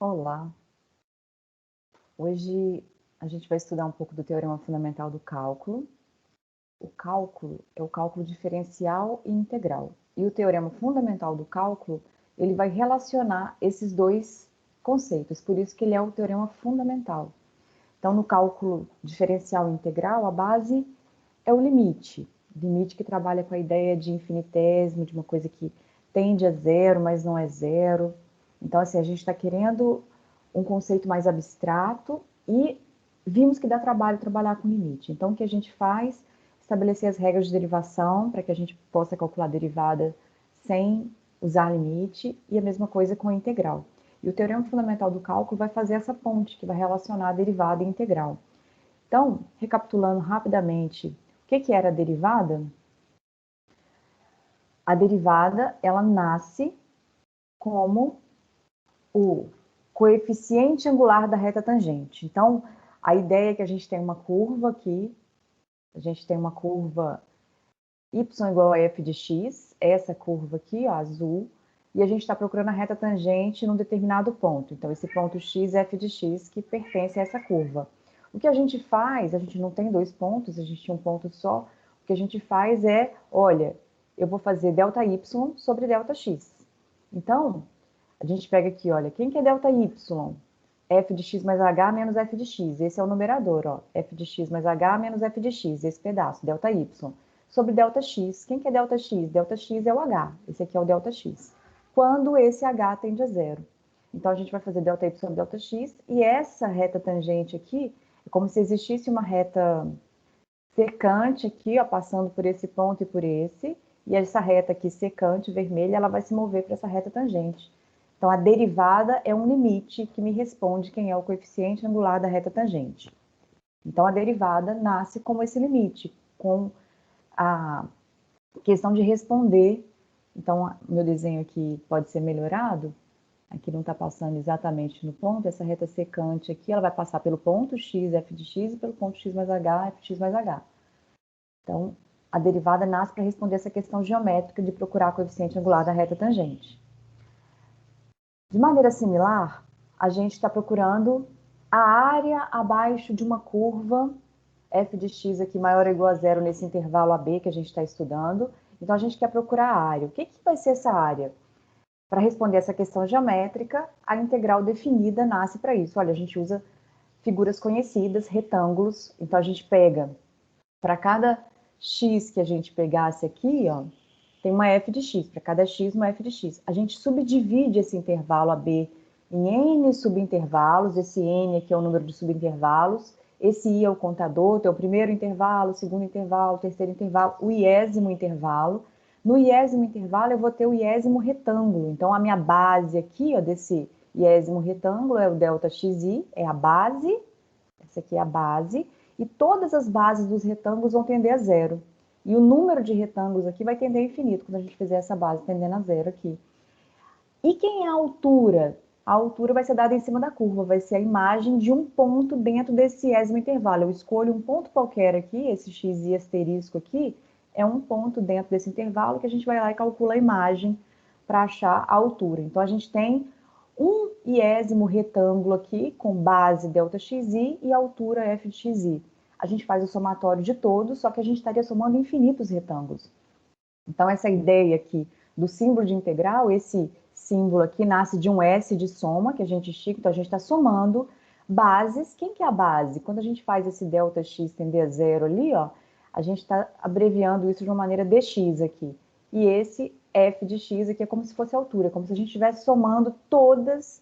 Olá, hoje a gente vai estudar um pouco do teorema fundamental do cálculo. O cálculo é o cálculo diferencial e integral. E o teorema fundamental do cálculo, ele vai relacionar esses dois conceitos, por isso que ele é o teorema fundamental. Então, no cálculo diferencial e integral, a base é o limite que trabalha com a ideia de infinitésimo, de uma coisa que tende a zero, mas não é zero. Então, assim, a gente está querendo um conceito mais abstrato e vimos que dá trabalho trabalhar com limite. Então, o que a gente faz? Estabelecer as regras de derivação para que a gente possa calcular a derivada sem usar limite, e a mesma coisa com a integral. E o teorema fundamental do cálculo vai fazer essa ponte, que vai relacionar a derivada e a integral. Então, recapitulando rapidamente, o que era a derivada? A derivada, ela nasce como o coeficiente angular da reta tangente. Então, a ideia é que a gente tem uma curva aqui, a gente tem uma curva y igual a f de x, essa curva aqui, ó, azul, e a gente está procurando a reta tangente num determinado ponto. Então, esse ponto x é f de x que pertence a essa curva. O que a gente faz, a gente não tem dois pontos, a gente tinha um ponto só, o que a gente faz é, olha, eu vou fazer ΔY sobre ΔX. Então, a gente pega aqui, olha, quem que é ΔY? F de x mais h menos f de x. Esse é o numerador, ó. F de x mais h menos f de x, esse pedaço, ΔY. Sobre ΔX, quem que é ΔX? ΔX é o h, esse aqui é o ΔX. Quando esse h tende a zero. Então, a gente vai fazer ΔY sobre ΔX, e essa reta tangente aqui, é como se existisse uma reta secante aqui, ó, passando por esse ponto e por esse, e essa reta aqui secante, vermelha, ela vai se mover para essa reta tangente. Então, a derivada é um limite que me responde quem é o coeficiente angular da reta tangente. Então, a derivada nasce como esse limite, com a questão de responder. Então, meu desenho aqui pode ser melhorado. Aqui não está passando exatamente no ponto. Essa reta secante aqui, ela vai passar pelo ponto x, f de x, e pelo ponto x mais h, f de x mais h. Então, a derivada nasce para responder essa questão geométrica de procurar o coeficiente angular da reta tangente. De maneira similar, a gente está procurando a área abaixo de uma curva f de x aqui maior ou igual a zero nesse intervalo AB que a gente está estudando. Então, a gente quer procurar a área. O que vai ser essa área? Para responder essa questão geométrica, a integral definida nasce para isso. Olha, a gente usa figuras conhecidas, retângulos. Então, a gente pega, para cada x que a gente pegasse aqui, ó, tem uma f de x, para cada x uma f de x. A gente subdivide esse intervalo AB em n subintervalos, esse n aqui é o número de subintervalos, esse i é o contador, tem o primeiro intervalo, o segundo intervalo, o terceiro intervalo, o iésimo intervalo. No iésimo intervalo eu vou ter o iésimo retângulo, então a minha base aqui, ó, desse iésimo retângulo é o ΔXi, é a base, essa aqui é a base, e todas as bases dos retângulos vão tender a zero. E o número de retângulos aqui vai tender a infinito, quando a gente fizer essa base tendendo a zero aqui. E quem é a altura? A altura vai ser dada em cima da curva, vai ser a imagem de um ponto dentro desse iésimo intervalo. Eu escolho um ponto qualquer aqui, esse x e asterisco aqui, é um ponto dentro desse intervalo que a gente vai lá e calcula a imagem para achar a altura. Então, a gente tem um iésimo retângulo aqui, com base ΔXi e altura f de xi. A gente faz o somatório de todos, só que a gente estaria somando infinitos retângulos. Então, essa ideia aqui do símbolo de integral, esse símbolo aqui nasce de um S de soma, que a gente estica, então a gente está somando bases. Quem que é a base? Quando a gente faz esse ΔX tender a zero ali, ó, a gente está abreviando isso de uma maneira dx aqui. E esse f de x aqui é como se fosse a altura, como se a gente estivesse somando todos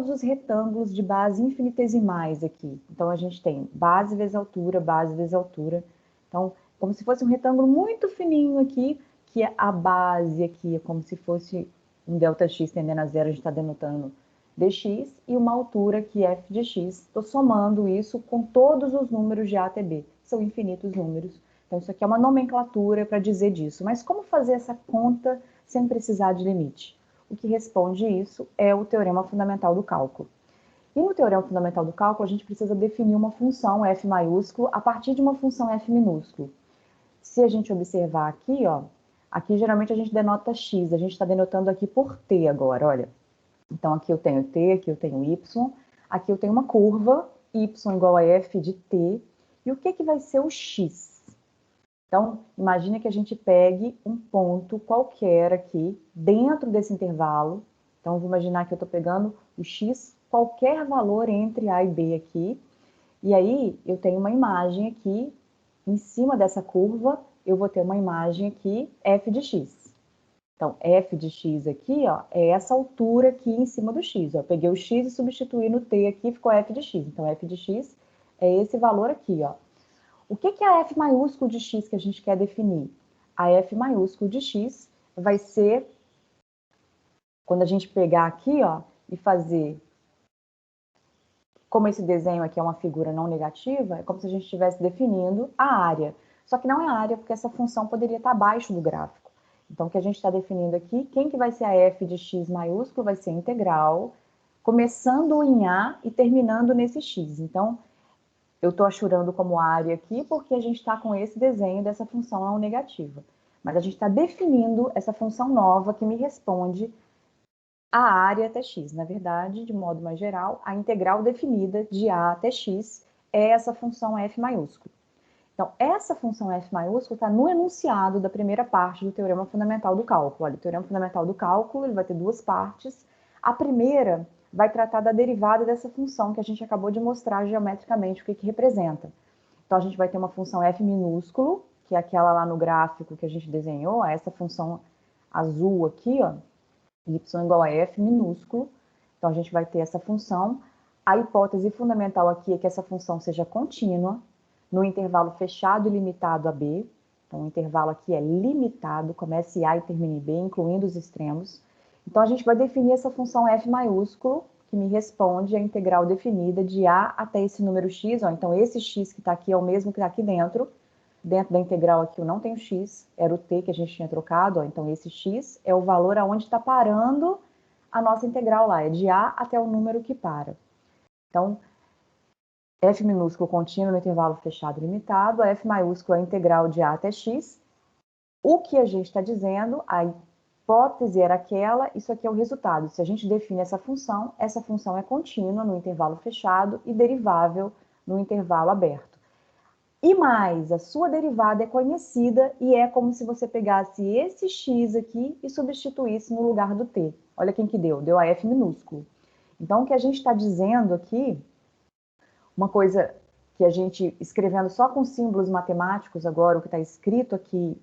os retângulos de base infinitesimais aqui. Então, a gente tem base vezes altura, base vezes altura. Então, como se fosse um retângulo muito fininho aqui, que a base aqui é como se fosse um ΔX tendendo a zero, a gente está denotando dx, e uma altura que é f de x. Estou somando isso com todos os números de A até B. São infinitos números. Então, isso aqui é uma nomenclatura para dizer disso. Mas como fazer essa conta sem precisar de limite? O que responde isso é o teorema fundamental do cálculo. E no teorema fundamental do cálculo, a gente precisa definir uma função f maiúsculo a partir de uma função f minúsculo. Se a gente observar aqui, ó, aqui geralmente a gente denota x, a gente está denotando aqui por t agora, olha. Então, aqui eu tenho t, aqui eu tenho y, aqui eu tenho uma curva, y igual a f de t, e o que vai ser o x? Então, imagine que a gente pegue um ponto qualquer aqui, dentro desse intervalo. Então, vou imaginar que eu estou pegando o x, qualquer valor entre a e b aqui, e aí eu tenho uma imagem aqui, em cima dessa curva, eu vou ter uma imagem aqui, f de x. Então, f de x aqui, ó, é essa altura aqui em cima do x. Ó. Eu peguei o x e substituí no t aqui, ficou f de x. Então, f de x é esse valor aqui, ó. O que é a f maiúsculo de x que a gente quer definir? A f maiúsculo de x vai ser, quando a gente pegar aqui, ó, e fazer, como esse desenho aqui é uma figura não negativa, é como se a gente estivesse definindo a área. Só que não é a área, porque essa função poderia estar abaixo do gráfico. Então, o que a gente está definindo aqui, quem que vai ser a f de x maiúsculo vai ser a integral, começando em a e terminando nesse x. Então, eu estou achurando como área aqui, porque a gente está com esse desenho dessa função não negativa. Mas a gente está definindo essa função nova que me responde a área até x. Na verdade, de modo mais geral, a integral definida de a até x é essa função f maiúsculo. Então, essa função f maiúsculo está no enunciado da primeira parte do teorema fundamental do cálculo. Olha, o teorema fundamental do cálculo ele vai ter duas partes. A primeira vai tratar da derivada dessa função que a gente acabou de mostrar geometricamente o que representa. Então, a gente vai ter uma função f minúsculo, que é aquela lá no gráfico que a gente desenhou, essa função azul aqui, ó, y igual a f minúsculo. Então, a gente vai ter essa função. A hipótese fundamental aqui é que essa função seja contínua, no intervalo fechado e limitado a b. Então, o intervalo aqui é limitado, começa em a e termina em b, incluindo os extremos. Então, a gente vai definir essa função f maiúsculo, que me responde a integral definida de a até esse número x. Ó, então, esse x que está aqui é o mesmo que está aqui dentro. Dentro da integral aqui eu não tenho x, era o t que a gente tinha trocado. Ó, então, esse x é o valor aonde está parando a nossa integral lá. É de a até o número que para. Então, f minúsculo contínuo no intervalo fechado limitado, a f maiúsculo é a integral de a até x. O que a gente está dizendo, a hipótese era aquela, isso aqui é o resultado. Se a gente define essa função é contínua no intervalo fechado e derivável no intervalo aberto. E mais, a sua derivada é conhecida e é como se você pegasse esse x aqui e substituísse no lugar do t. Olha quem que deu, deu a f minúsculo. Então, o que a gente está dizendo aqui, uma coisa que a gente, escrevendo só com símbolos matemáticos agora, o que está escrito aqui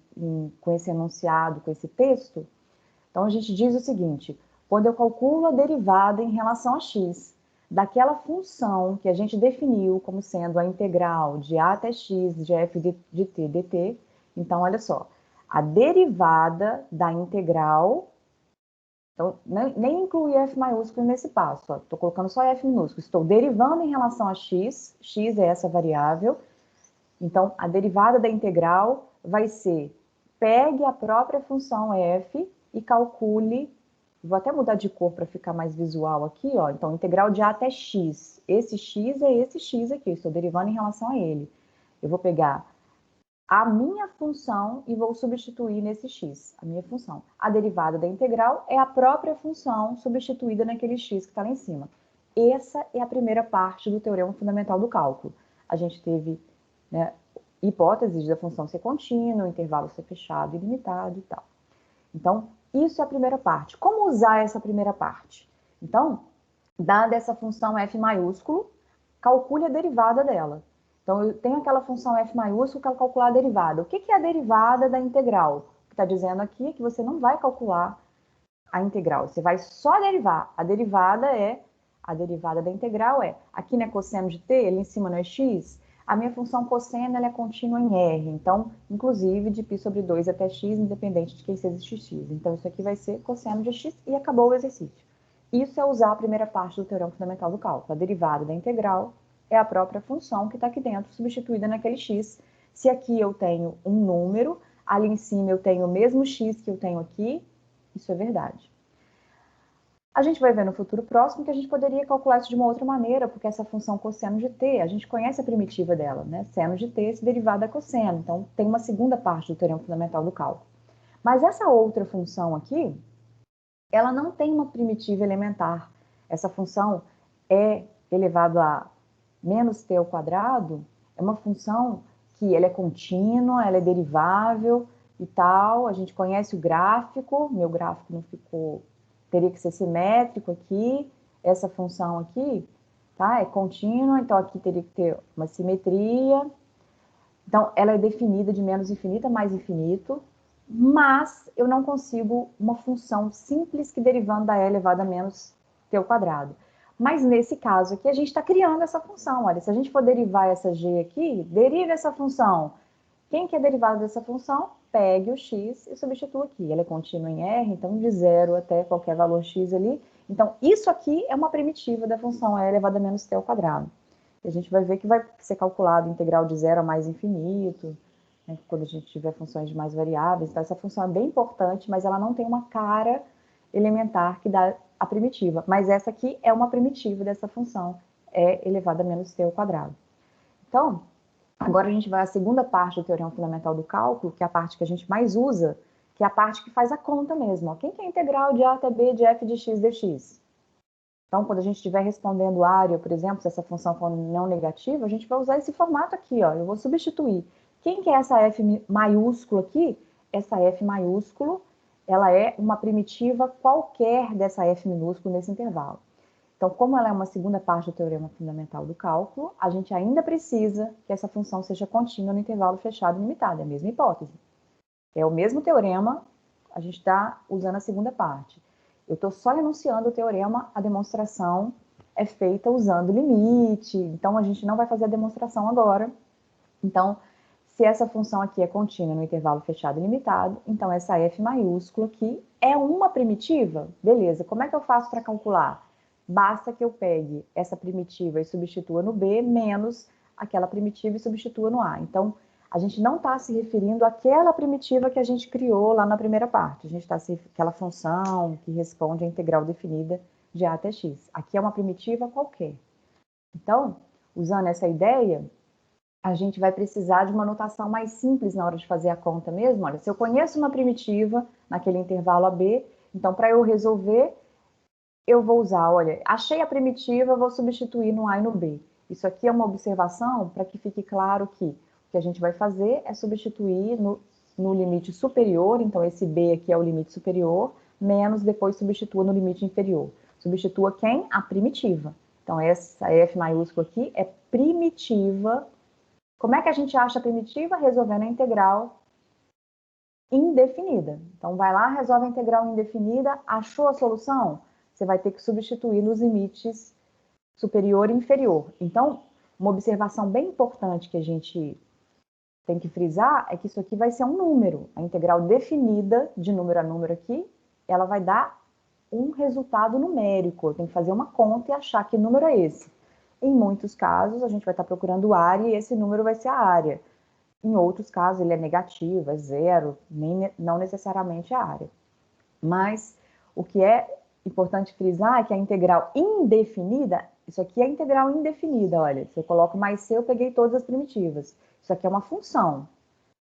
com esse enunciado, com esse texto, então a gente diz o seguinte, quando eu calculo a derivada em relação a x, daquela função que a gente definiu como sendo a integral de a até x de f de t dt, então olha só, a derivada da integral, então nem incluí f maiúsculo nesse passo, estou colocando só f minúsculo, estou derivando em relação a x, x é essa variável, então a derivada da integral vai ser, pegue a própria função f e calcule, vou até mudar de cor para ficar mais visual aqui, ó. Então, integral de a até x. Esse x é esse x aqui, estou derivando em relação a ele. Eu vou pegar a minha função e vou substituir nesse x, a minha função. A derivada da integral é a própria função substituída naquele x que está lá em cima. Essa é a primeira parte do teorema fundamental do cálculo. A gente teve, né, hipóteses da função ser contínua, o intervalo ser fechado e limitado e tal. Então, isso é a primeira parte. Como usar essa primeira parte? Então, dada essa função f maiúsculo, calcule a derivada dela. Então, eu tenho aquela função f maiúsculo, quero calcular a derivada. O que é a derivada da integral? O que está dizendo aqui é que você não vai calcular a integral, você vai só derivar. A derivada da integral é, aqui não é cosseno de t, ali em cima não é x, a minha função cosseno ela é contínua em R, então, inclusive, de π sobre 2 até x, independente de que se existe x. Então, isso aqui vai ser cosseno de x e acabou o exercício. Isso é usar a primeira parte do teorema fundamental do cálculo. A derivada da integral é a própria função que está aqui dentro, substituída naquele x. Se aqui eu tenho um número, ali em cima eu tenho o mesmo x que eu tenho aqui, isso é verdade. A gente vai ver no futuro próximo que a gente poderia calcular isso de uma outra maneira, porque essa função cosseno de t, a gente conhece a primitiva dela, né? Seno de t, esse derivado é cosseno. Então, tem uma segunda parte do teorema fundamental do cálculo. Mas essa outra função aqui, ela não tem uma primitiva elementar. essa função é elevado a menos t ao quadrado, é uma função que ela é contínua, ela é derivável e tal, a gente conhece o gráfico, meu gráfico não ficou, teria que ser simétrico aqui, essa função aqui, tá? É contínua, então aqui teria que ter uma simetria. Então, ela é definida de menos infinito a mais infinito, mas eu não consigo uma função simples que derivando da e elevado a menos t ao quadrado. Mas nesse caso aqui, a gente está criando essa função. Olha, se a gente for derivar essa g aqui, derive essa função. Quem que é derivado dessa função? Pegue o x e substitua aqui. Ela é contínua em R, então de 0 até qualquer valor x ali. Então, isso aqui é uma primitiva da função e elevado a menos t ao quadrado. E a gente vai ver que vai ser calculado integral de 0 a mais infinito, né, quando a gente tiver funções de mais variáveis. Então, essa função é bem importante, mas ela não tem uma cara elementar que dá a primitiva. Mas essa aqui é uma primitiva dessa função, é elevado a menos t ao quadrado. Então, agora a gente vai à segunda parte do teorema fundamental do cálculo, que é a parte que a gente mais usa, que é a parte que faz a conta mesmo. Ó. Quem que é a integral de a até b de f de x dx? Então, quando a gente estiver respondendo área, por exemplo, se essa função for não negativa, a gente vai usar esse formato aqui, ó. Eu vou substituir. Quem que é essa f maiúsculo aqui? Essa f maiúsculo, ela é uma primitiva qualquer dessa f minúsculo nesse intervalo. Então, como ela é uma segunda parte do teorema fundamental do cálculo, a gente ainda precisa que essa função seja contínua no intervalo fechado e limitado. É a mesma hipótese. É o mesmo teorema, a gente está usando a segunda parte. Eu estou só enunciando o teorema, a demonstração é feita usando limite, então a gente não vai fazer a demonstração agora. Então, se essa função aqui é contínua no intervalo fechado e limitado, então essa f maiúscula aqui é uma primitiva? Beleza, como é que eu faço para calcular? Basta que eu pegue essa primitiva e substitua no b, menos aquela primitiva e substitua no a. Então, a gente não está se referindo àquela primitiva que a gente criou lá na primeira parte. A gente está se aquela função que responde à integral definida de a até x. Aqui é uma primitiva qualquer. Então, usando essa ideia, a gente vai precisar de uma notação mais simples na hora de fazer a conta mesmo. Olha, se eu conheço uma primitiva naquele intervalo AB, então para eu resolver, eu vou usar, olha, achei a primitiva, vou substituir no A e no B. Isso aqui é uma observação para que fique claro que o que a gente vai fazer é substituir no limite superior, então esse B aqui é o limite superior, menos depois substitua no limite inferior. Substitua quem? A primitiva. Então essa F maiúscula aqui é primitiva. Como é que a gente acha a primitiva? Resolvendo a integral indefinida. Então vai lá, resolve a integral indefinida, achou a solução? Você vai ter que substituir nos limites superior e inferior. Então, uma observação bem importante que a gente tem que frisar é que isso aqui vai ser um número. A integral definida, de número a número aqui, ela vai dar um resultado numérico. Eu tenho que fazer uma conta e achar que número é esse. Em muitos casos, a gente vai estar procurando área e esse número vai ser a área. Em outros casos, ele é negativo, é zero, não necessariamente a área. Mas o que é importante frisar é que a integral indefinida, isso aqui é a integral indefinida, olha, se eu coloco mais c, eu peguei todas as primitivas. Isso aqui é uma função.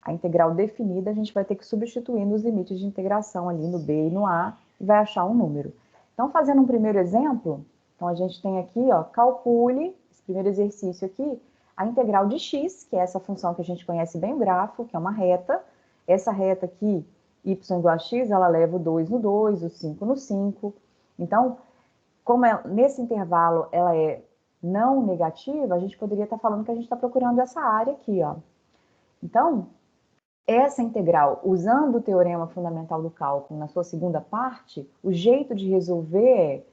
A integral definida, a gente vai ter que substituir nos limites de integração ali no b e no a, e vai achar um número. Então, fazendo um primeiro exemplo, então a gente tem aqui, ó, calcule, esse primeiro exercício aqui, a integral de x, que é essa função que a gente conhece bem o grafo, que é uma reta. Essa reta aqui, y igual a x, ela leva o 2 no 2, o 5 no 5. Então, como nesse intervalo ela é não negativa, a gente poderia estar falando que a gente está procurando essa área aqui, ó. Então, essa integral, usando o teorema fundamental do cálculo na sua segunda parte, o jeito de resolver é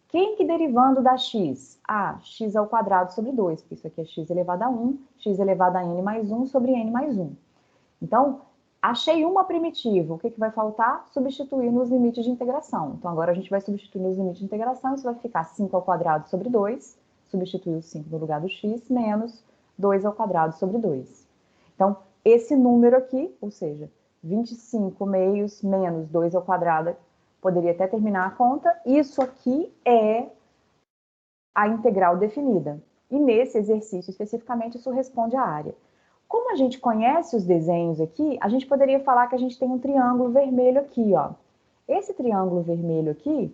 quem que derivando da x? Ah, x ao quadrado sobre 2, porque isso aqui é x elevado a 1, x elevado a n mais 1 sobre n mais 1. Então, achei uma primitiva, o que vai faltar? Substituir nos limites de integração. Então, agora a gente vai substituir nos limites de integração, isso vai ficar 5 ao quadrado sobre 2, substituir o 5 no lugar do x, menos 2 ao quadrado sobre 2. Então, esse número aqui, ou seja, 25 meios menos 2 ao quadrado, poderia até terminar a conta, isso aqui é a integral definida. E nesse exercício, especificamente, isso responde à área. Como a gente conhece os desenhos aqui, a gente poderia falar que a gente tem um triângulo vermelho aqui, ó. Esse triângulo vermelho aqui,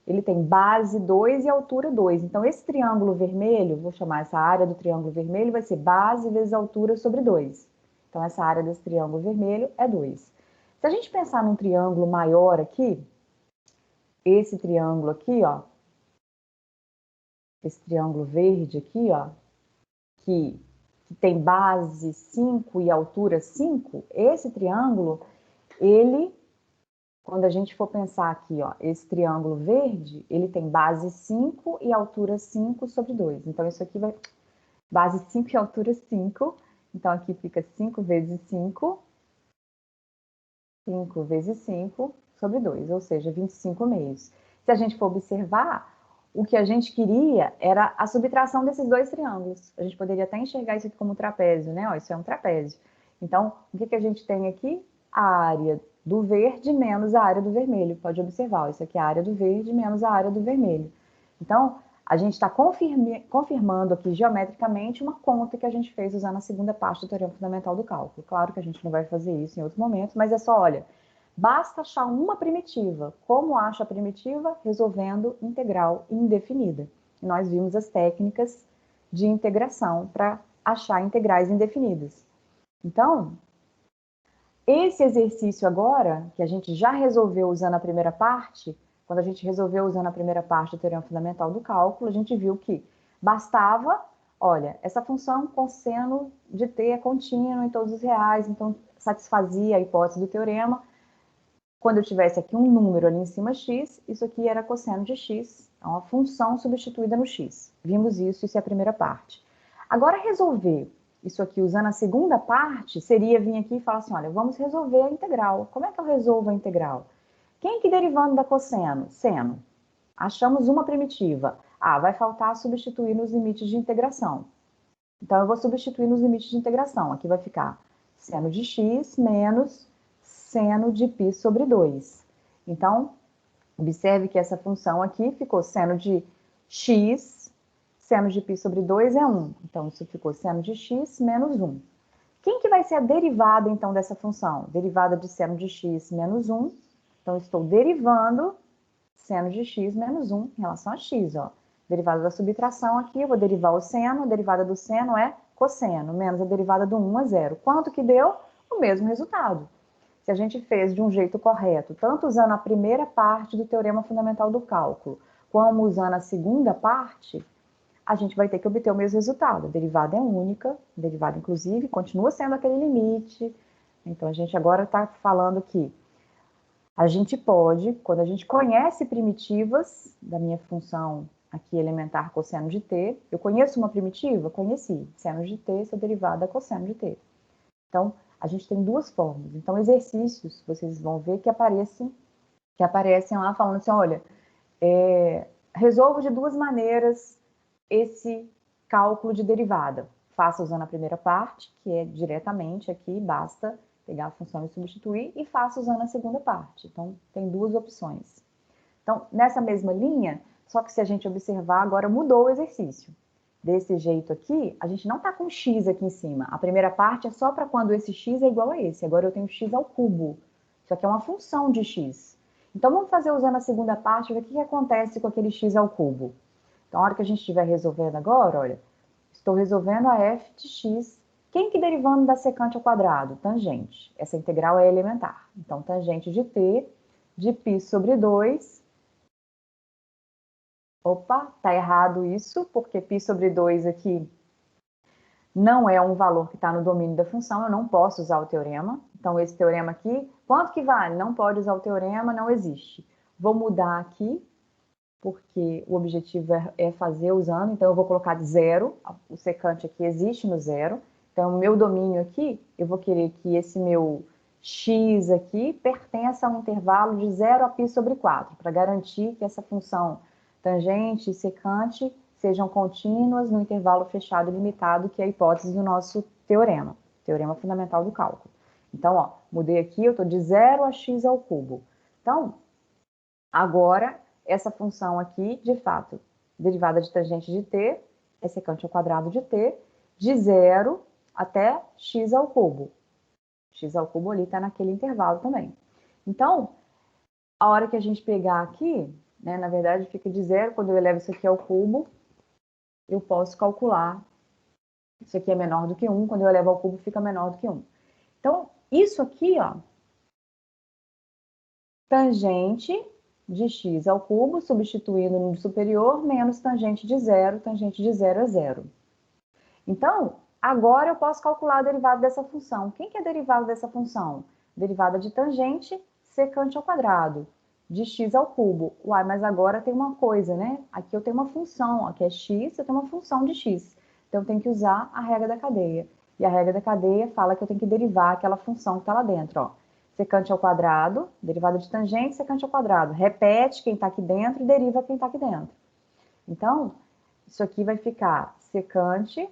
ele tem base 2 e altura 2. Então, esse triângulo vermelho, vou chamar essa área do triângulo vermelho, vai ser base vezes altura sobre 2. Então, essa área desse triângulo vermelho é 2. Se a gente pensar num triângulo maior aqui, esse triângulo aqui, ó, esse triângulo verde aqui, ó, que tem base 5 e altura 5, esse triângulo, ele, quando a gente for pensar aqui, ó, esse triângulo verde, ele tem base 5 e altura 5 sobre 2. Então, isso aqui vai base 5 e altura 5. Então, aqui fica 5 vezes 5. 5 vezes 5 sobre 2, ou seja, 25 meios. Se a gente for observar, o que a gente queria era a subtração desses dois triângulos. A gente poderia até enxergar isso aqui como trapézio, né? Ó, isso é um trapézio. Então, o que a gente tem aqui? A área do verde menos a área do vermelho. Pode observar, ó, isso aqui é a área do verde menos a área do vermelho. Então, a gente está confirmando aqui geometricamente uma conta que a gente fez usando a segunda parte do teorema fundamental do cálculo. Claro que a gente não vai fazer isso em outros momentos, mas é só, olha, basta achar uma primitiva. Como acha a primitiva? Resolvendo integral indefinida. E nós vimos as técnicas de integração para achar integrais indefinidas. Então, esse exercício agora, que a gente já resolveu usando a primeira parte, quando a gente resolveu usando a primeira parte do teorema fundamental do cálculo, a gente viu que bastava, olha, essa função cosseno de t é contínua em todos os reais, então satisfazia a hipótese do teorema. Quando eu tivesse aqui um número ali em cima x, isso aqui era cosseno de x, é uma função substituída no x. Vimos isso é a primeira parte. Agora, resolver isso aqui usando a segunda parte, seria vir aqui e falar assim, olha, vamos resolver a integral. Como é que eu resolvo a integral? Quem que derivando da cosseno? Seno. Achamos uma primitiva. Ah, vai faltar substituir nos limites de integração. Então, eu vou substituir nos limites de integração. Aqui vai ficar seno de x menos seno de π sobre 2. Então, observe que essa função aqui ficou seno de x, seno de π sobre 2 é 1. Então, isso ficou seno de x menos 1. Quem que vai ser a derivada, então, dessa função? Derivada de seno de x menos 1. Então, estou derivando seno de x menos 1 em relação a x, ó. Derivada da subtração aqui, eu vou derivar o seno, a derivada do seno é cosseno, menos a derivada do 1 é 0. Quanto que deu? O mesmo resultado. Se a gente fez de um jeito correto, tanto usando a primeira parte do teorema fundamental do cálculo, como usando a segunda parte, a gente vai ter que obter o mesmo resultado. A derivada é única, a derivada, inclusive, continua sendo aquele limite. Então, a gente agora está falando que a gente pode, quando a gente conhece primitivas da minha função aqui elementar cosseno de t, eu conheço uma primitiva? Conheci. Seno de t, sua derivada é cosseno de t. Então, a gente tem duas formas. Então, exercícios, vocês vão ver que aparecem lá falando assim, olha, resolvo de duas maneiras esse cálculo de derivada. Faça usando a primeira parte, que é diretamente aqui, basta pegar a função e substituir, e faça usando a segunda parte. Então, tem duas opções. Então, nessa mesma linha, só que se a gente observar, agora mudou o exercício. Desse jeito aqui, a gente não está com x aqui em cima. A primeira parte é só para quando esse x é igual a esse. Agora eu tenho x ao cubo. Isso aqui é uma função de x. Então, vamos fazer usando a segunda parte, ver o que acontece com aquele x ao cubo. Então, a hora que a gente estiver resolvendo agora, olha, estou resolvendo a f de x. Quem que derivando da secante ao quadrado? Tangente. Essa integral é elementar. Então, tangente de t, de π sobre 2. Opa, tá errado isso, porque π sobre 2 aqui não é um valor que está no domínio da função, eu não posso usar o teorema. Então, esse teorema aqui, quanto que vale? Não pode usar o teorema, não existe. Vou mudar aqui, porque o objetivo é fazer usando, então eu vou colocar de 0, o secante aqui existe no 0. Então, o meu domínio aqui, eu vou querer que esse meu x aqui pertença a um intervalo de 0 a π sobre 4, para garantir que essa função tangente e secante sejam contínuas no intervalo fechado limitado, que é a hipótese do nosso teorema, teorema fundamental do cálculo. Então, ó, mudei aqui, eu estou de 0 a x ao cubo. Então, agora, essa função aqui, de fato, derivada de tangente de t, é secante ao quadrado de t, de 0 até x ao cubo. X ao cubo ali está naquele intervalo também. Então, a hora que a gente pegar aqui, né? Na verdade, fica de 0. Quando eu elevo isso aqui ao cubo, eu posso calcular. Isso aqui é menor do que 1. Quando eu elevo ao cubo, fica menor do que 1. Então, isso aqui, ó, tangente de x ao cubo, substituindo no superior, menos tangente de 0 é 0. Então, agora eu posso calcular a derivada dessa função. Quem que é a derivada dessa função? Derivada de tangente secante ao quadrado, de x ao cubo. Uai, mas agora tem uma coisa, né? Aqui eu tenho uma função, aqui é x, eu tenho uma função de x. Então, eu tenho que usar a regra da cadeia. E a regra da cadeia fala que eu tenho que derivar aquela função que está lá dentro, ó. Secante ao quadrado, derivada de tangente, secante ao quadrado. Repete quem está aqui dentro e deriva quem está aqui dentro. Então, isso aqui vai ficar secante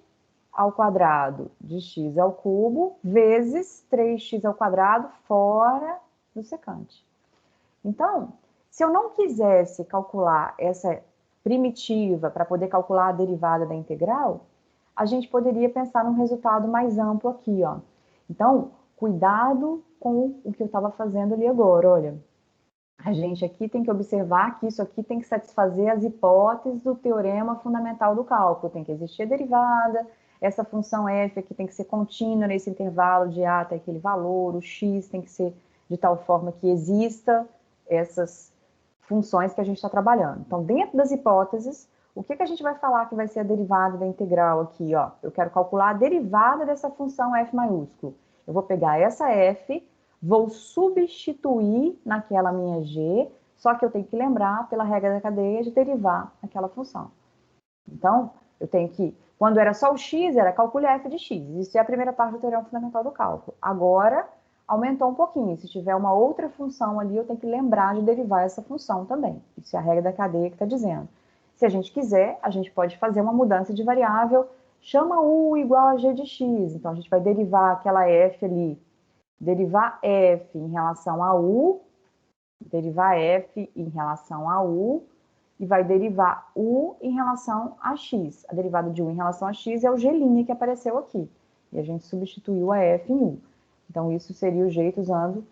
ao quadrado de x ao cubo, vezes 3x ao quadrado fora do secante. Então, se eu não quisesse calcular essa primitiva para poder calcular a derivada da integral, a gente poderia pensar num resultado mais amplo aqui, ó. Então, cuidado com o que eu estava fazendo ali agora, olha. A gente aqui tem que observar que isso aqui tem que satisfazer as hipóteses do teorema fundamental do cálculo. Tem que existir a derivada, essa função f aqui tem que ser contínua nesse intervalo de a até aquele valor, o x tem que ser de tal forma que exista essas funções que a gente está trabalhando. Então, dentro das hipóteses, o que a gente vai falar que vai ser a derivada da integral aqui, ó? Eu quero calcular a derivada dessa função f maiúsculo. Eu vou pegar essa f, vou substituir naquela minha g, só que eu tenho que lembrar, pela regra da cadeia, de derivar aquela função. Então, eu tenho que, quando era só o x, era calcule f de x. Isso é a primeira parte do teorema fundamental do cálculo. Agora, aumentou um pouquinho. Se tiver uma outra função ali, eu tenho que lembrar de derivar essa função também. Isso é a regra da cadeia que está dizendo. Se a gente quiser, a gente pode fazer uma mudança de variável, chama u igual a g de x. Então, a gente vai derivar aquela f ali, derivar f em relação a u, derivar f em relação a u, e vai derivar u em relação a x. A derivada de u em relação a x é o g' que apareceu aqui. E a gente substituiu a f em u. Então, isso seria o jeito usando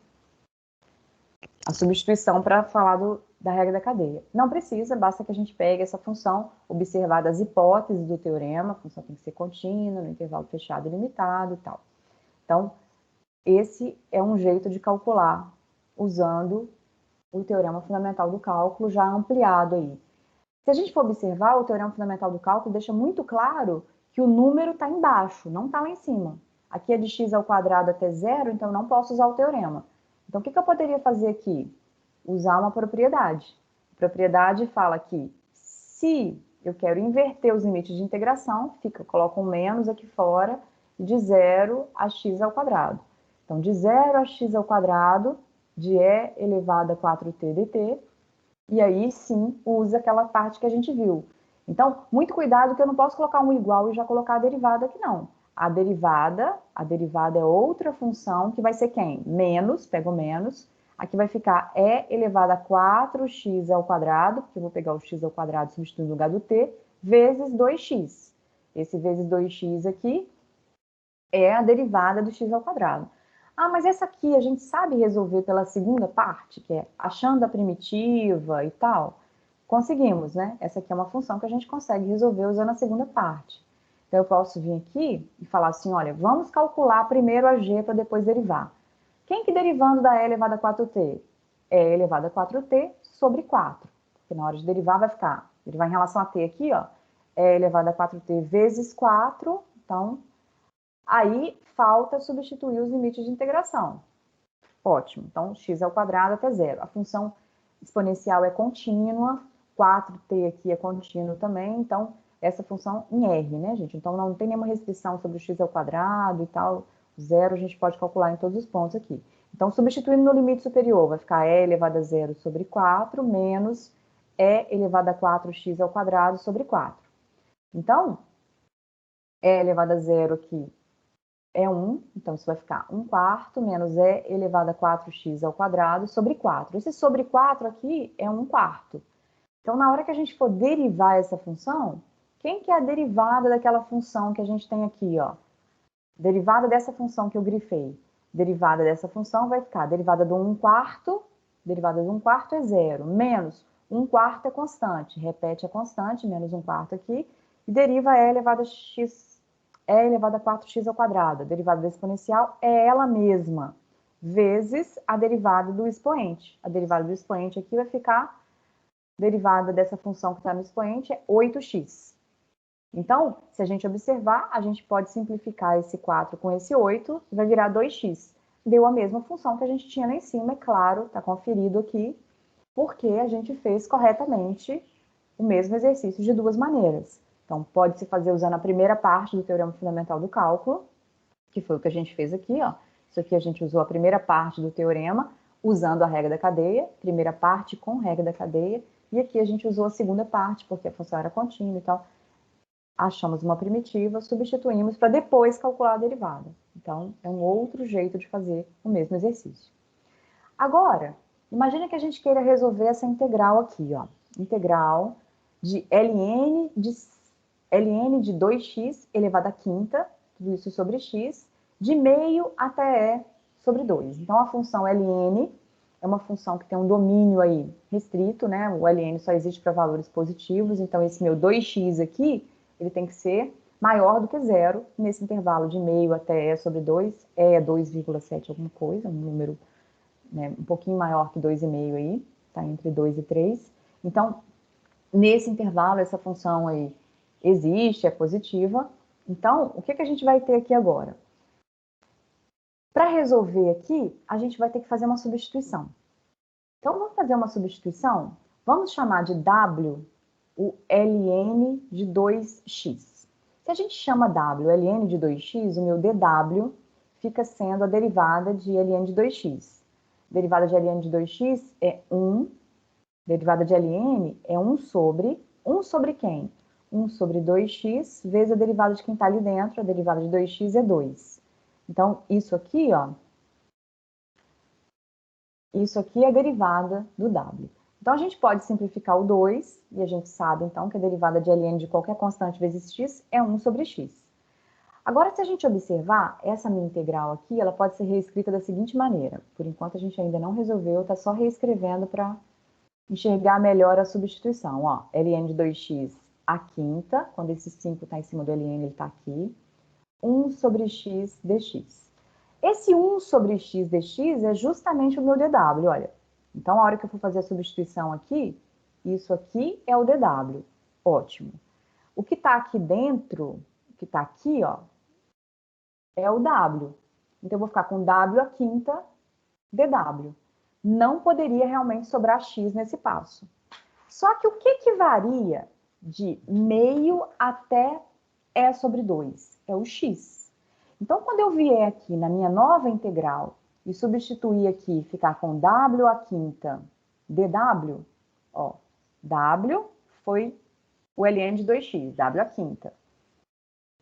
a substituição para falar da regra da cadeia. Não precisa, basta que a gente pegue essa função, observar das hipóteses do teorema, a função tem que ser contínua, no intervalo fechado e limitado e tal. Então, esse é um jeito de calcular usando o teorema fundamental do cálculo já ampliado aí. Se a gente for observar, o teorema fundamental do cálculo deixa muito claro que o número está embaixo, não está lá em cima. Aqui é de x ao quadrado até 0, então eu não posso usar o teorema. Então, o que eu poderia fazer aqui? Usar uma propriedade. A propriedade fala que se eu quero inverter os limites de integração, eu coloco um menos aqui fora, de 0 a x ao quadrado. Então, de 0 a x ao quadrado, de e elevado a 4t dt, e aí sim usa aquela parte que a gente viu. Então, muito cuidado que eu não posso colocar um igual e já colocar a derivada aqui, não. A derivada é outra função que vai ser quem? Menos, pego menos. Aqui vai ficar e elevado a 4x ao quadrado, porque eu vou pegar o x ao quadrado substituindo no lugar do t, vezes 2x. Esse vezes 2x aqui é a derivada do x ao quadrado. Ah, mas essa aqui a gente sabe resolver pela segunda parte, que é achando a primitiva e tal. Conseguimos, né? Essa aqui é uma função que a gente consegue resolver usando a segunda parte. Então, eu posso vir aqui e falar assim, olha, vamos calcular primeiro a g para depois derivar. Quem que derivando da e elevado a 4t? E elevado a 4t sobre 4. Porque na hora de derivar vai ficar, derivar em relação a t aqui, ó, e elevado a 4t vezes 4, então, aí falta substituir os limites de integração. Ótimo, então x ao quadrado até 0. A função exponencial é contínua, 4t aqui é contínuo também, então essa função em R, né, gente? Então não tem nenhuma restrição sobre o x ao quadrado e tal, 0 a gente pode calcular em todos os pontos aqui. Então, substituindo no limite superior, vai ficar e elevado a 0 sobre 4, menos e elevado a 4x ao quadrado sobre 4. Então, e elevado a 0 aqui é 1, então isso vai ficar 1 quarto menos e elevado a 4x ao quadrado sobre 4. Esse sobre 4 aqui é 1 quarto. Então, na hora que a gente for derivar essa função, quem que é a derivada daquela função que a gente tem aqui, ó? Derivada dessa função que eu grifei. Derivada dessa função vai ficar derivada do 1 quarto, derivada do 1 quarto é 0, menos 1/4 é constante, repete a constante, menos 1/4 aqui, e deriva e elevado a x, e elevado a 4x ao quadrado. A derivada da exponencial é ela mesma, vezes a derivada do expoente. A derivada do expoente aqui vai ficar, derivada dessa função que está no expoente é 8x. Então, se a gente observar, a gente pode simplificar esse 4 com esse 8, vai virar 2x. Deu a mesma função que a gente tinha lá em cima, é claro, está conferido aqui, porque a gente fez corretamente o mesmo exercício de duas maneiras. Então, pode-se fazer usando a primeira parte do teorema fundamental do cálculo, que foi o que a gente fez aqui, ó. Isso aqui a gente usou a primeira parte do teorema, usando a regra da cadeia, primeira parte com regra da cadeia, e aqui a gente usou a segunda parte, porque a função era contínua e tal. Achamos uma primitiva, substituímos para depois calcular a derivada. Então, é um outro jeito de fazer o mesmo exercício. Agora, imagine que a gente queira resolver essa integral aqui, ó. Integral de ln de 2x elevado à quinta, tudo isso sobre x, de meio até e sobre 2. Então, a função ln é uma função que tem um domínio aí restrito, né? O ln só existe para valores positivos, então esse meu 2x aqui, ele tem que ser maior do que zero nesse intervalo de meio até e sobre 2, é 2,7 alguma coisa, um número, né, um pouquinho maior que 2,5 aí, tá entre 2 e 3. Então, nesse intervalo, essa função aí existe, é positiva. Então, o que a gente vai ter aqui agora? Para resolver aqui, a gente vai ter que fazer uma substituição. Então, vamos fazer uma substituição? Vamos chamar de W o ln de 2x. Se a gente chama W ln de 2x, o meu dw fica sendo a derivada de ln de 2x. Derivada de ln de 2x é 1. Derivada de ln é 1 sobre quem? 1 sobre 2x vezes a derivada de quem está ali dentro, a derivada de 2x é 2. Então, isso aqui, ó, isso aqui é a derivada do w. Então, a gente pode simplificar o 2, e a gente sabe, então, que a derivada de ln de qualquer constante vezes x é 1 sobre x. Agora, se a gente observar, essa minha integral aqui, ela pode ser reescrita da seguinte maneira. Por enquanto, a gente ainda não resolveu, está só reescrevendo para enxergar melhor a substituição. Ó, ln de 2x à quinta, quando esse 5 está em cima do ln, ele está aqui. 1 sobre x dx. Esse 1 sobre x dx é justamente o meu dw, olha. Então, a hora que eu for fazer a substituição aqui, isso aqui é o dw. Ótimo. O que está aqui dentro, o que está aqui, ó, é o w. Então, eu vou ficar com w à quinta dw. Não poderia realmente sobrar x nesse passo. Só que o que varia de meio até e sobre 2? É o x. Então, quando eu vier aqui na minha nova integral e substituir aqui, ficar com w à quinta dw, ó, w foi o ln de 2x, w à quinta.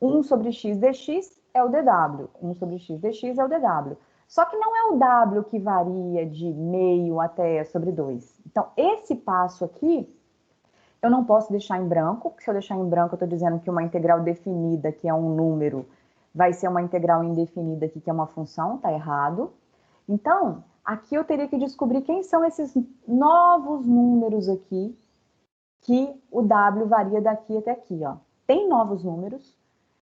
1 sobre x dx é o dw, 1 sobre x dx é o dw. Só que não é o w que varia de meio até e sobre 2. Então, esse passo aqui, eu não posso deixar em branco, porque se eu deixar em branco, eu estou dizendo que uma integral definida, que é um número, vai ser uma integral indefinida aqui, que é uma função, tá errado. Então, aqui eu teria que descobrir quem são esses novos números aqui, que o w varia daqui até aqui, ó. Tem novos números,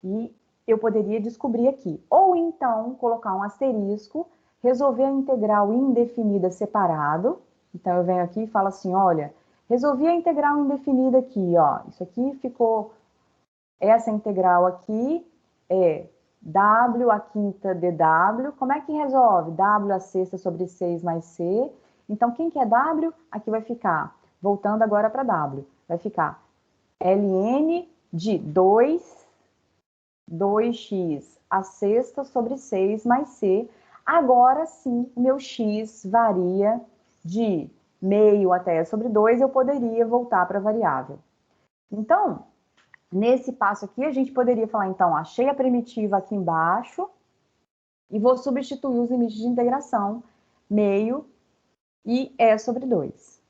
e eu poderia descobrir aqui. Ou então, colocar um asterisco, resolver a integral indefinida separado. Então, eu venho aqui e falo assim, olha, resolvi a integral indefinida aqui, ó. Isso aqui ficou, essa integral aqui é w à quinta dw. Como é que resolve? W à sexta sobre 6 mais c. Então, quem que é w? Aqui vai ficar, voltando agora para w, vai ficar ln de 2x à sexta sobre 6 mais c. Agora sim, o meu x varia de meio até sobre 2, eu poderia voltar para a variável. Então, nesse passo aqui, a gente poderia falar, então, achei a primitiva aqui embaixo e vou substituir os limites de integração, meio e e sobre 2.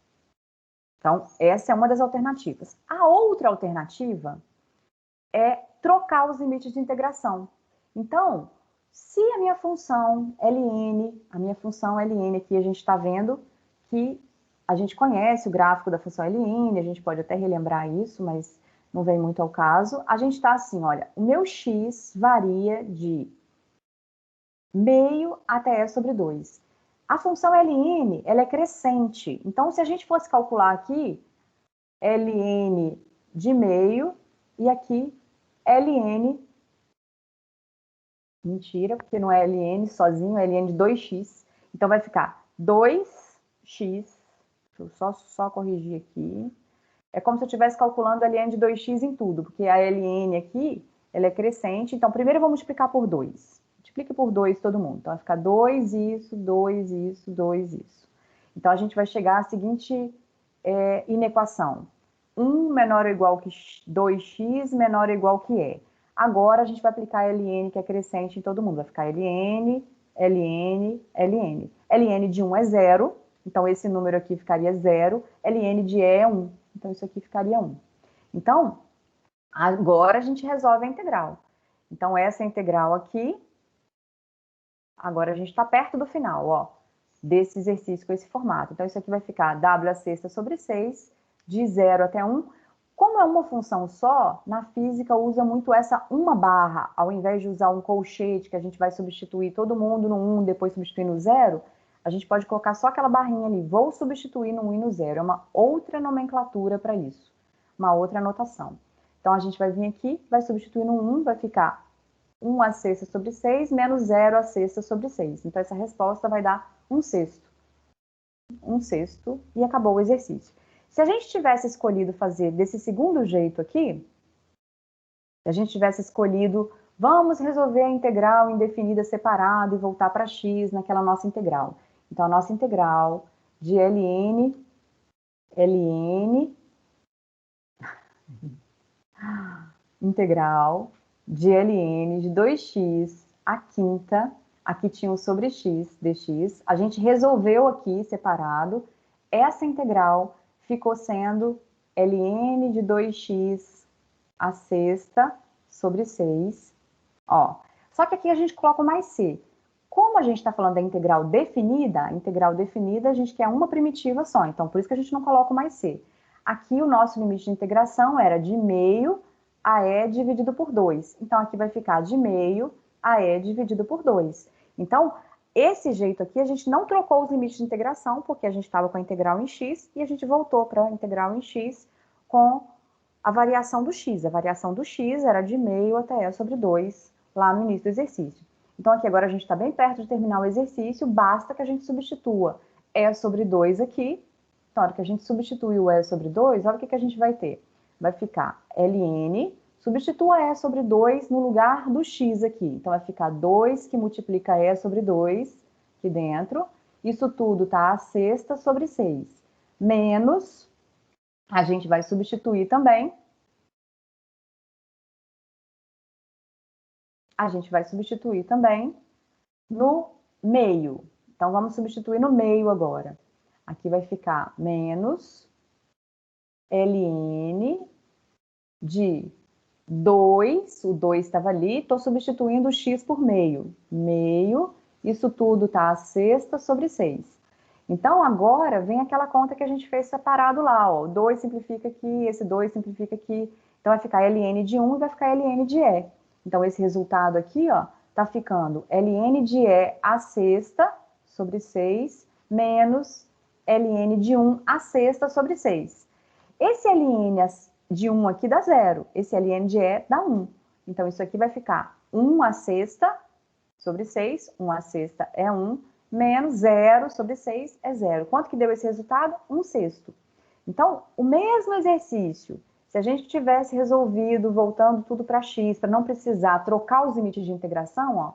Então, essa é uma das alternativas. A outra alternativa é trocar os limites de integração. Então, se a minha função ln aqui a gente está vendo que a gente conhece o gráfico da função LN, a gente pode até relembrar isso, mas não vem muito ao caso. A gente está assim, olha, o meu x varia de meio até e sobre 2. A função ln, ela é crescente. Então, se a gente fosse calcular aqui, ln de meio, e aqui, ln, mentira, porque não é ln sozinho, é ln de 2x. Então, vai ficar 2x, deixa eu só corrigir aqui. É como se eu estivesse calculando a ln de 2x em tudo, porque a ln aqui, ela é crescente. Então, primeiro eu vou multiplicar por 2. Multiplique por 2 todo mundo. Então, vai ficar 2 isso, 2 isso, 2 isso. Então, a gente vai chegar à seguinte inequação. 1 menor ou igual que 2x menor ou igual que e. Agora, a gente vai aplicar a ln, que é crescente em todo mundo. Vai ficar ln, ln, ln. ln de 1 é 0, então esse número aqui ficaria 0. ln de e é 1, então isso aqui ficaria 1. Então, agora a gente resolve a integral. Então, essa integral aqui, agora a gente está perto do final, ó, desse exercício com esse formato. Então, isso aqui vai ficar w a sexta sobre 6, de 0 até 1. Como é uma função só, na física usa muito essa uma barra, ao invés de usar um colchete, que a gente vai substituir todo mundo no 1, depois substituir no 0, a gente pode colocar só aquela barrinha ali, vou substituir no 1 e no 0. É uma outra nomenclatura para isso, uma outra anotação. Então, a gente vai vir aqui, vai substituir no 1, vai ficar 1 a sexta sobre 6 menos 0 a sexta sobre 6. Então, essa resposta vai dar 1 sexto. 1 sexto e acabou o exercício. Se a gente tivesse escolhido fazer desse segundo jeito aqui, se a gente tivesse escolhido, vamos resolver a integral indefinida separada e voltar para x naquela nossa integral. Então, a nossa integral de ln integral de ln de 2x a quinta, aqui tinha um sobre x dx, a gente resolveu aqui separado, essa integral ficou sendo ln de 2x a sexta sobre 6, ó. Só que aqui a gente coloca mais c. Como a gente está falando da integral definida, a gente quer uma primitiva só, então por isso que a gente não coloca mais c. Aqui o nosso limite de integração era de meio a e dividido por 2. Então, aqui vai ficar de meio a e dividido por 2. Então, esse jeito aqui, a gente não trocou os limites de integração, porque a gente estava com a integral em x, e a gente voltou para a integral em x com a variação do x. A variação do x era de meio até e sobre 2, lá no início do exercício. Então, aqui agora a gente está bem perto de terminar o exercício, basta que a gente substitua e sobre 2 aqui. Então, na hora que a gente substitui o e sobre 2, olha o que a gente vai ter. Vai ficar ln, substitua e sobre 2 no lugar do x aqui. Então, vai ficar 2 que multiplica e sobre 2 aqui dentro. Isso tudo tá a sexta sobre 6. Menos, a gente vai substituir também. A gente vai substituir também no meio. Então, vamos substituir no meio agora. Aqui vai ficar menos ln de 2, o 2 estava ali, estou substituindo o x por meio. Meio, isso tudo está a sexta sobre 6. Então, agora vem aquela conta que a gente fez separado lá, ó. 2 simplifica aqui, esse 2 simplifica aqui. Então, vai ficar ln de 1 e vai ficar ln de e. Então, esse resultado aqui, ó, tá ficando ln de e a sexta sobre 6 menos ln de 1 a sexta sobre 6. Esse ln de 1 aqui dá 0, esse ln de e dá 1. Então, isso aqui vai ficar 1 a sexta sobre 6, 1 a sexta é 1, menos 0 sobre 6 é 0. Quanto que deu esse resultado? 1 sexto. Então, o mesmo exercício, se a gente tivesse resolvido, voltando tudo para x, para não precisar trocar os limites de integração, ó,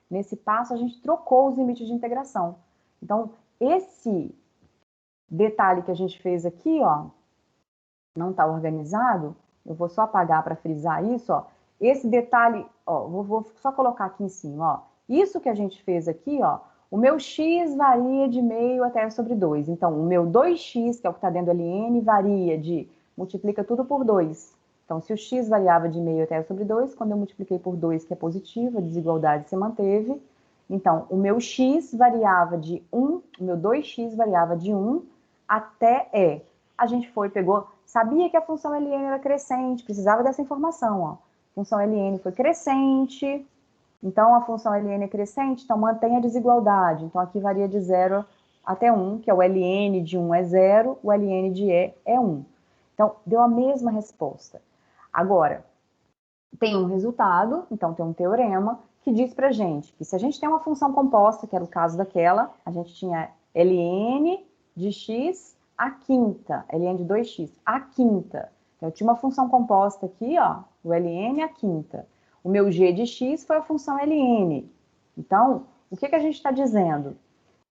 nesse passo a gente trocou os limites de integração. Então, esse detalhe que a gente fez aqui, ó, não está organizado, eu vou só apagar para frisar isso, ó. Esse detalhe, ó, vou só colocar aqui em cima, ó. Isso que a gente fez aqui, ó, o meu x varia de meio até sobre 2. Então, o meu 2x, que é o que está dentro do ln, varia de, multiplica tudo por 2. Então, se o x variava de meio até sobre 2, quando eu multipliquei por 2, que é positivo, a desigualdade se manteve. Então, o meu x variava de 1, o meu 2x variava de 1 até E. A gente foi, pegou, sabia que a função ln era crescente, precisava dessa informação, ó. Função ln foi crescente, então a função ln é crescente, então mantém a desigualdade. Então aqui varia de 0 até 1, que é o ln de 1 é 0, o ln de E é 1. Então, deu a mesma resposta. Agora, tem um resultado, então tem um teorema, que diz pra gente que se a gente tem uma função composta, que era o caso daquela, a gente tinha ln de x à quinta, ln de 2x à quinta. Então, eu tinha uma função composta aqui, ó, o ln à quinta. O meu g de x foi a função ln. Então, o que a gente está dizendo?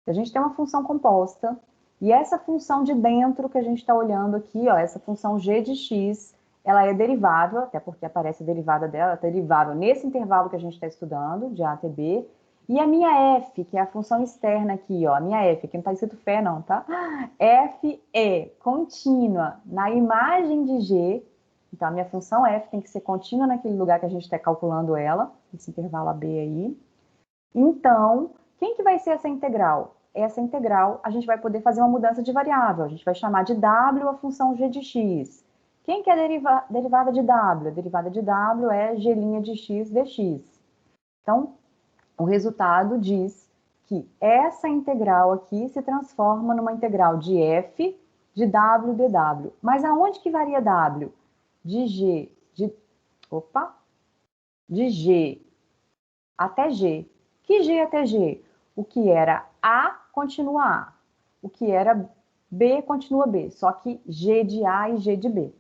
A gente tem uma função composta, e essa função de dentro que a gente está olhando aqui, ó, essa função g de x, ela é derivável, até porque aparece a derivada dela, é derivável nesse intervalo que a gente está estudando, de A até B, e a minha f, que é a função externa aqui, ó, a minha f, aqui não está escrito φ não, tá? F é contínua na imagem de g, então a minha função f tem que ser contínua naquele lugar que a gente está calculando ela, esse intervalo AB aí. Então, quem que vai ser essa integral? Essa integral, a gente vai poder fazer uma mudança de variável. A gente vai chamar de w a função g de x. Quem que é a derivada de w? A derivada de w é g' de x dx. Então, o resultado diz que essa integral aqui se transforma numa integral de f de w dw. Mas aonde que varia w? De g, de g até g. Que G até G? O que era A continua A. O que era B continua B. Só que G de A e G de B.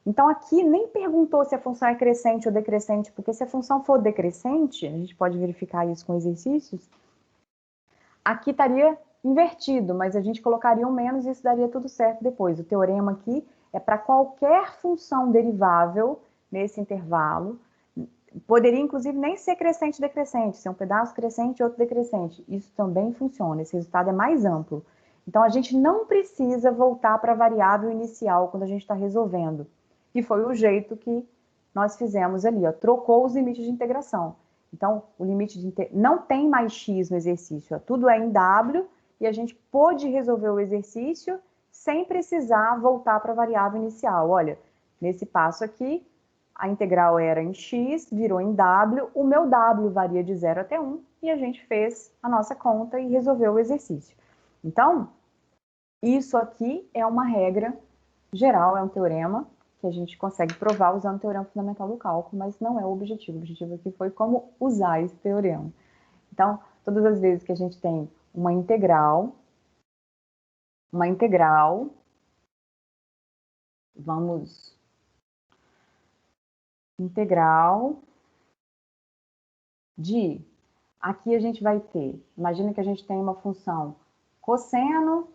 Então, aqui nem perguntou se a função é crescente ou decrescente, porque se a função for decrescente, a gente pode verificar isso com exercícios, aqui estaria invertido, mas a gente colocaria um menos e isso daria tudo certo depois. O teorema aqui é para qualquer função derivável nesse intervalo. Poderia, inclusive, nem ser crescente e decrescente, ser um pedaço crescente e outro decrescente. Isso também funciona, esse resultado é mais amplo. Então, a gente não precisa voltar para a variável inicial quando a gente está resolvendo. E foi o jeito que nós fizemos ali, ó, trocou os limites de integração. Então, o limite de não tem mais x no exercício, ó, tudo é em w, e a gente pôde resolver o exercício sem precisar voltar para a variável inicial. Olha, nesse passo aqui, a integral era em x, virou em w, o meu w varia de 0 até 1, e a gente fez a nossa conta e resolveu o exercício. Então, isso aqui é uma regra geral, é um teorema que a gente consegue provar usando o teorema fundamental do cálculo, mas não é o objetivo. O objetivo aqui foi como usar esse teorema. Então, todas as vezes que a gente tem uma integral, vamos... Integral de... Aqui a gente vai ter, imagina que a gente tem uma função cosseno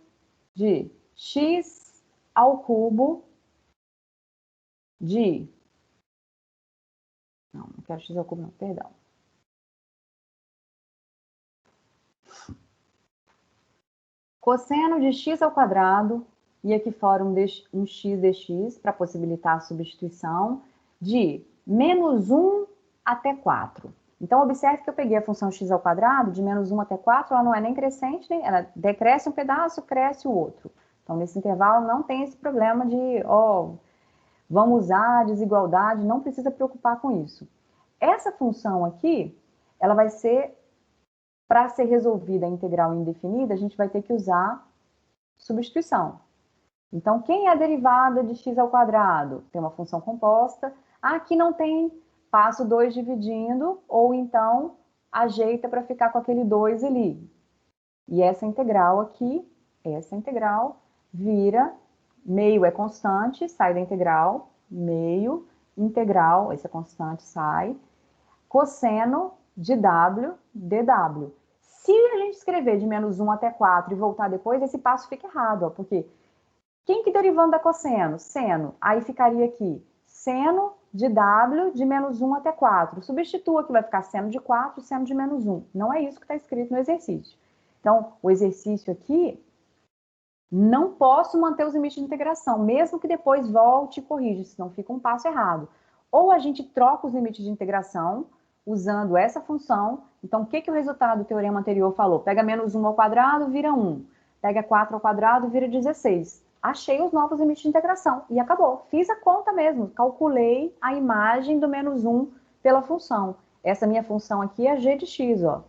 de x ao cubo de... Não quero x ao cubo não, perdão. Cosseno de x ao quadrado, e aqui fora um x dx, para possibilitar a substituição, de menos 1 até 4. Então, observe que eu peguei a função x ao quadrado, de menos 1 até 4, ela não é nem crescente, nem, ela decresce um pedaço, cresce o outro. Então, nesse intervalo, não tem esse problema de, vamos usar a desigualdade, não precisa preocupar com isso. Essa função aqui, ela vai ser, para ser resolvida a integral indefinida, a gente vai ter que usar substituição. Então, quem é a derivada de x ao quadrado? Tem uma função composta. Aqui não tem, passo 2 dividindo, ou então ajeita para ficar com aquele 2 ali. E essa integral aqui, essa integral, vira, meio é constante, sai da integral, meio, integral, essa constante sai, cosseno de w, dw. Se a gente escrever de menos 1 até 4 e voltar depois, esse passo fica errado, ó, porque quem que derivando da cosseno? Seno. Aí ficaria aqui, seno de w de menos 1 até 4. Substitua que vai ficar seno de 4, seno de menos 1. Não é isso que está escrito no exercício. Então, o exercício aqui, não posso manter os limites de integração, mesmo que depois volte e corrija, senão fica um passo errado. Ou a gente troca os limites de integração, usando essa função. Então, o que o resultado do teorema anterior falou? Pega menos 1 ao quadrado, vira 1. pega 4 ao quadrado, vira 16. Achei os novos limites de integração e acabou. Fiz a conta mesmo, calculei a imagem do menos 1 pela função. Essa minha função aqui é g de x, ó.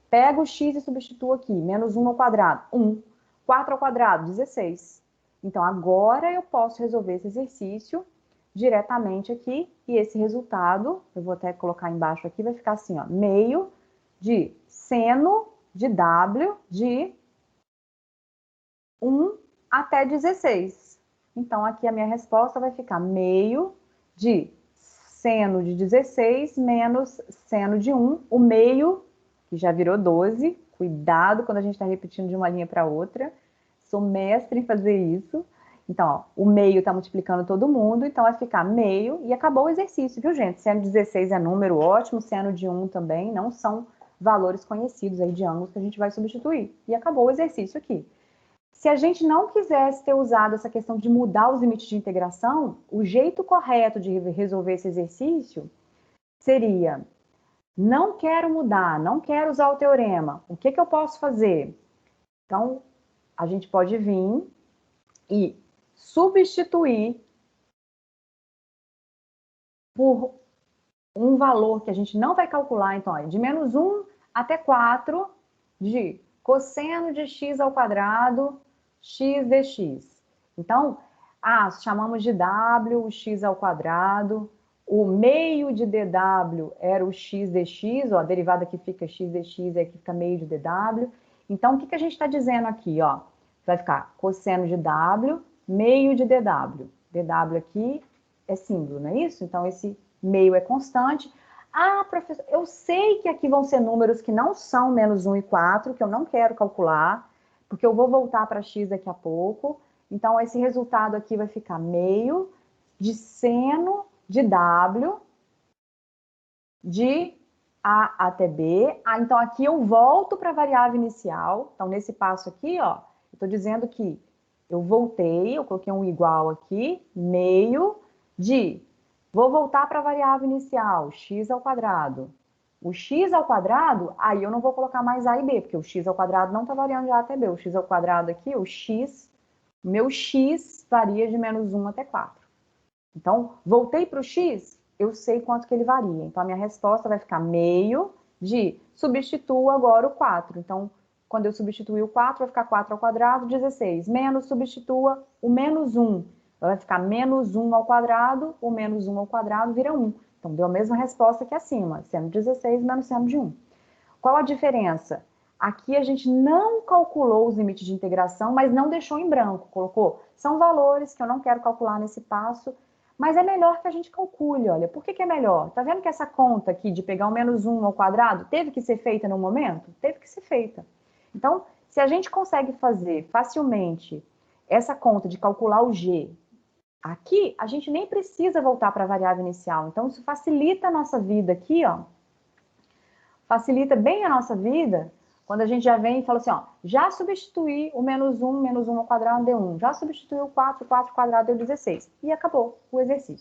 Pego o x e substituo aqui, menos 1 ao quadrado, 1. 4 ao quadrado, 16. Então, agora eu posso resolver esse exercício diretamente aqui, e esse resultado, eu vou até colocar embaixo aqui, vai ficar assim, ó, meio de seno de w de 1 até 16. Então, aqui a minha resposta vai ficar meio de seno de 16 menos seno de 1, o meio, que já virou 12, cuidado quando a gente está repetindo de uma linha para outra, sou mestre em fazer isso. Então, ó, o meio está multiplicando todo mundo, então vai ficar meio e acabou o exercício, viu, gente? Seno de 16 é número ótimo, seno de 1 também, não são valores conhecidos aí de ângulos que a gente vai substituir. E acabou o exercício aqui. Se a gente não quisesse ter usado essa questão de mudar os limites de integração, o jeito correto de resolver esse exercício seria: não quero mudar, não quero usar o teorema, o que eu posso fazer? Então, a gente pode vir e substituir por um valor que a gente não vai calcular, então, ó, de menos 1 até 4 de cosseno de x ao quadrado x dx. Então, chamamos de w o x ao quadrado, o meio de dw era o x dx, ó, a derivada que fica x dx, aqui fica meio de dw. Então, o que a gente está dizendo aqui, ó? Vai ficar cosseno de w, meio de dw. dw aqui é símbolo, não é isso? Então, esse meio é constante. Ah, professor, eu sei que aqui vão ser números que não são menos 1 e 4, que eu não quero calcular, porque eu vou voltar para x daqui a pouco. Então, esse resultado aqui vai ficar meio de seno de w de A até B. Então, aqui eu volto para a variável inicial. Então, nesse passo aqui, ó, eu estou dizendo que eu voltei, eu coloquei um igual aqui, meio de... Vou voltar para a variável inicial, x ao quadrado. O x ao quadrado, aí eu não vou colocar mais a e b, porque o x ao quadrado não está variando de a até b. O x ao quadrado aqui, o meu x varia de menos 1 até 4. Então, voltei para o x, eu sei quanto que ele varia. Então, a minha resposta vai ficar meio de, substituo agora o 4. Então, quando eu substituir o 4, vai ficar 4 ao quadrado, 16. Menos, substitua o menos 1. Vai ficar menos 1 ao quadrado, o menos 1 ao quadrado vira 1. Então, deu a mesma resposta que acima, seno de 16 menos seno de 1. Qual a diferença? Aqui a gente não calculou os limites de integração, mas não deixou em branco, colocou. São valores que eu não quero calcular nesse passo, mas é melhor que a gente calcule, olha. Por que é melhor? Tá vendo que essa conta aqui de pegar o menos 1 ao quadrado teve que ser feita no momento? Teve que ser feita. Então, se a gente consegue fazer facilmente essa conta de calcular o g, aqui a gente nem precisa voltar para a variável inicial. Então, isso facilita a nossa vida aqui, ó. Facilita bem a nossa vida quando a gente já vem e fala assim, ó, já substituí o menos 1 ao quadrado deu 1, já substituí o 4 ao quadrado deu 16. E acabou o exercício.